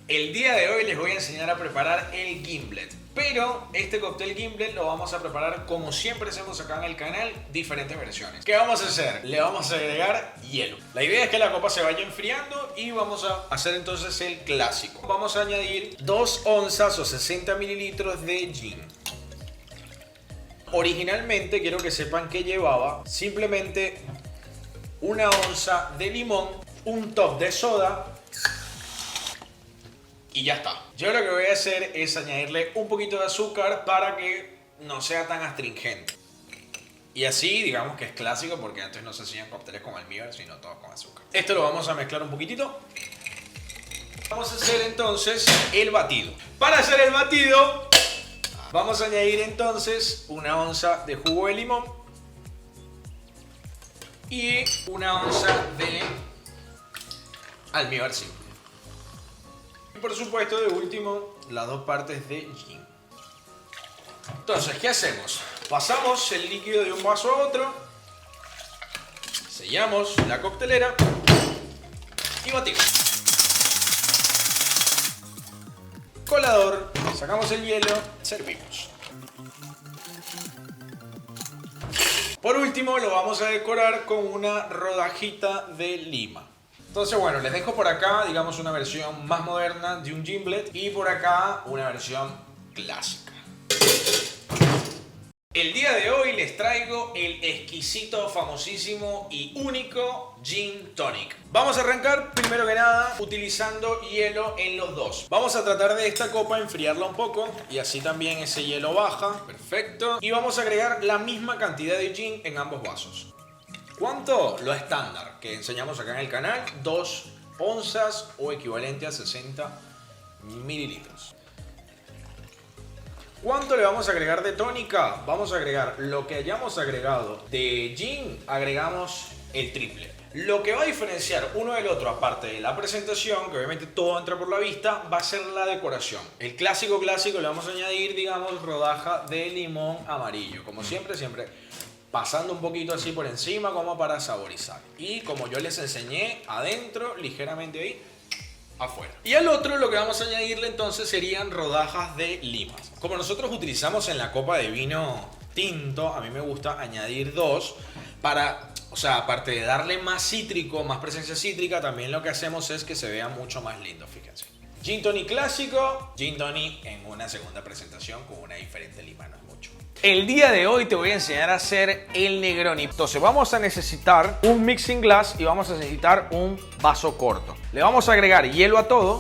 El día de hoy les voy a enseñar a preparar el gimlet, pero este cóctel gimlet lo vamos a preparar como siempre hacemos acá en el canal, diferentes versiones. ¿Qué vamos a hacer? Le vamos a agregar hielo. La idea es que la copa se vaya enfriando y vamos a hacer entonces el clásico. Vamos a añadir 2 onzas o 60 mililitros de gin. Originalmente quiero que sepan que llevaba simplemente 1 onza de limón, un top de soda y ya está. Yo lo que voy a hacer es añadirle un poquito de azúcar para que no sea tan astringente. Y así digamos que es clásico porque antes no se hacían cócteles con almíbar, sino todos con azúcar. Esto lo vamos a mezclar un poquitito. Vamos a hacer entonces el batido. Para hacer el batido vamos a añadir entonces 1 onza de jugo de limón y 1 onza de almíbar simple. Y por supuesto, de último, las 2 partes de gin. Entonces, ¿qué hacemos? Pasamos el líquido de un vaso a otro, sellamos la coctelera y batimos. Colador, sacamos el hielo, servimos. Por último, lo vamos a decorar con una rodajita de lima. Entonces, bueno, les dejo por acá, digamos, una versión más moderna de un gimlet y por acá una versión clásica. El día de hoy les traigo el exquisito, famosísimo y único Gin Tonic. Vamos a arrancar primero que nada utilizando hielo en los dos. Vamos a tratar de esta copa enfriarla un poco y así también ese hielo baja. Perfecto. Y vamos a agregar la misma cantidad de gin en ambos vasos. ¿Cuánto? Lo estándar que enseñamos acá en el canal, 2 onzas o equivalente a 60 mililitros. ¿Cuánto le vamos a agregar de tónica? Vamos a agregar lo que hayamos agregado de gin, agregamos el triple. Lo que va a diferenciar uno del otro, aparte de la presentación, que obviamente todo entra por la vista, va a ser la decoración. El clásico le vamos a añadir, digamos, rodaja de limón amarillo. Como siempre pasando un poquito así por encima como para saborizar. Y como yo les enseñé, adentro, ligeramente ahí, afuera. Y al otro lo que vamos a añadirle entonces serían rodajas de limas. Como nosotros utilizamos en la copa de vino tinto, a mí me gusta añadir 2 para, o sea, aparte de darle más cítrico, más presencia cítrica, también lo que hacemos es que se vea mucho más lindo, fíjense. Gin tonic clásico, gin tonic en una segunda presentación con una diferente lima, no es mucho. El día de hoy te voy a enseñar a hacer el Negroni. Entonces vamos a necesitar un mixing glass y vamos a necesitar un vaso corto. Le vamos a agregar hielo a todo.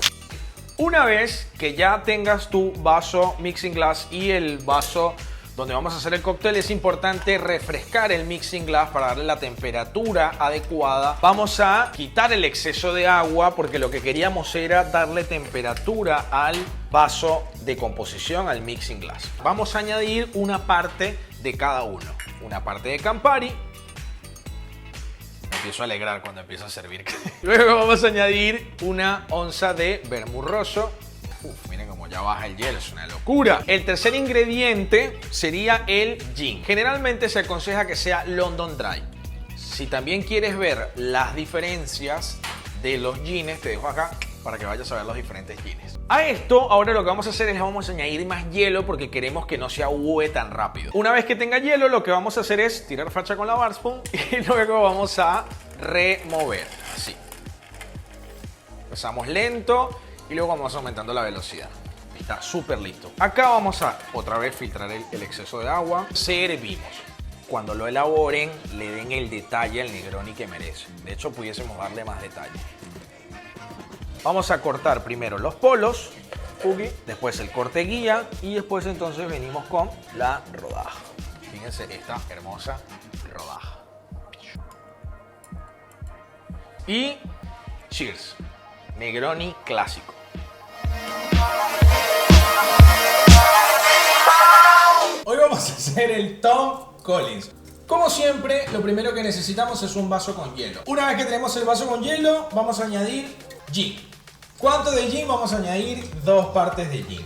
Una vez que ya tengas tu vaso mixing glass y el vaso donde vamos a hacer el cóctel, es importante refrescar el mixing glass para darle la temperatura adecuada. Vamos a quitar el exceso de agua porque lo que queríamos era darle temperatura al vaso de composición, al mixing glass. Vamos a añadir una parte de cada uno. Una parte de Campari. Me empiezo a alegrar cuando empiezo a servir. Luego vamos a añadir 1 onza de vermut rosso. Miren cómo ya baja el hielo, es una locura. El tercer ingrediente sería el gin. Generalmente se aconseja que sea London Dry. Si también quieres ver las diferencias de los gines, te dejo acá para que vayas a ver los diferentes gines. A esto, ahora lo que vamos a hacer es vamos a añadir más hielo porque queremos que no se ahúe tan rápido. Una vez que tenga hielo, lo que vamos a hacer es tirar facha con la bar spoon y luego vamos a remover, así. Empezamos lento y luego vamos aumentando la velocidad. Está súper listo. Acá vamos a otra vez filtrar el exceso de agua. Servimos. Cuando lo elaboren, le den el detalle al Negroni que merece. De hecho, pudiésemos darle más detalle. Vamos a cortar primero los polos, después el corte guía y después entonces venimos con la rodaja. Fíjense esta hermosa rodaja. Y cheers. Negroni clásico. Hoy vamos a hacer el Tom Collins. Como siempre, lo primero que necesitamos es un vaso con hielo. Una vez que tenemos el vaso con hielo, vamos a añadir gin. ¿Cuánto de gin? Vamos a añadir 2 partes de gin.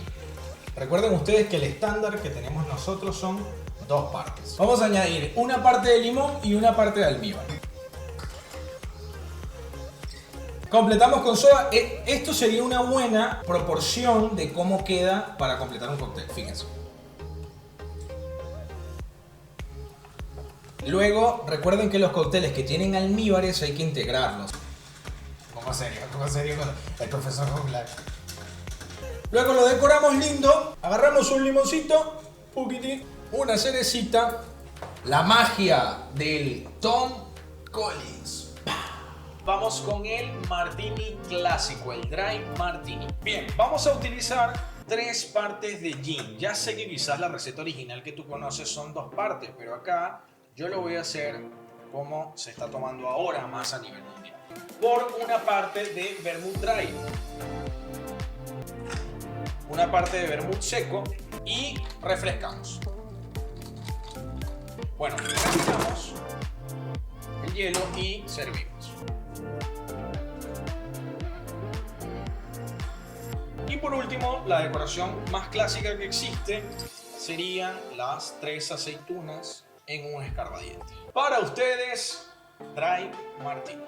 Recuerden ustedes que el estándar que tenemos nosotros son 2 partes. Vamos a añadir una parte de limón y una parte de almíbar. Completamos con soda. Esto sería una buena proporción de cómo queda para completar un cóctel, fíjense. Luego, recuerden que los cócteles que tienen almíbares hay que integrarlos. Pongo serio con el profesor Juglar. Luego lo decoramos lindo. Agarramos un limoncito, poquitín, una cerecita. La magia del Tom Collins. Vamos con el Martini clásico, el Dry Martini. Bien, vamos a utilizar 3 partes de gin. Ya sé que quizás la receta original que tú conoces son 2 partes, pero acá yo lo voy a hacer como se está tomando ahora más a nivel mundial. Por una parte de vermouth dry, una parte de vermouth seco y refrescamos. Bueno, refrescamos el hielo y servimos. Y por último, la decoración más clásica que existe serían las 3 aceitunas en un escarbadiente. Para ustedes, Dry Martini.